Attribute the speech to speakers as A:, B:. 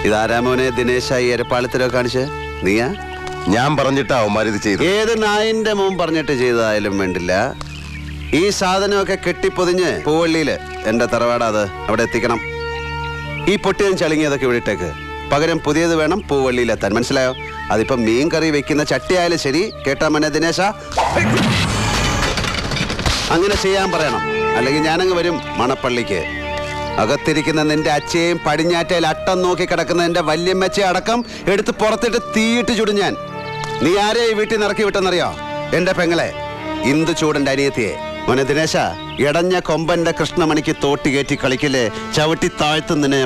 A: ഇതാരാമോനെ ദിനേശായി എരപ്പാളത്തിലോ കാണിച്ച് നീയാ?
B: ഞാൻ പറഞ്ഞിട്ടാ അവന്മാരിത് ചെയ്തു.
A: ഏത് നായിന്റെ മോൻ പറഞ്ഞിട്ട് ചെയ്തതായാലും വേണ്ടില്ല, ഈ സാധനമൊക്കെ കെട്ടിപ്പൊതിഞ്ഞ് പൂവള്ളിയില് എന്റെ തറവാടാത് അവിടെ എത്തിക്കണം. ഈ പൊട്ടിയും ചളിങ്ങിയതൊക്കെ ഇവിടെ ഇട്ടേക്ക്. പകരം പുതിയത് വേണം പൂവള്ളിയിലെത്താൻ. മനസ്സിലായോ? അതിപ്പോ മീൻ കറി വെക്കുന്ന ചട്ടിയായാലും ശരി. കേട്ടാ മോനെ ദിനേശ? അങ്ങനെ ചെയ്യാൻ പറയണം. അല്ലെങ്കിൽ ഞാനങ്ങ് വരും മണപ്പള്ളിക്ക്. അകത്തിരിക്കുന്ന നിന്റെ അച്ഛയും പടിഞ്ഞാറ്റയിൽ അട്ടം നോക്കി കിടക്കുന്ന എന്റെ വല്യമ്മച്ചയെ അടക്കം എടുത്ത് പുറത്തിട്ട് തീയിട്ട് ചുടും ഞാൻ. നീ ആരെ ഈ വീട്ടിൽ നിറക്കി വിട്ടെന്നറിയോ? എന്റെ പെങ്ങളെ, ഇന്ദു ചൂടന്റെ അനിയത്തിയെ. മോനെ ദിനേശ, ഇടഞ്ഞ കൊമ്പന്റെ കൃഷ്ണമണിക്ക് തോട്ടി കയറ്റി കളിക്കില്ലേ, ചവിട്ടി താഴ്ത്തുന്നതിനെ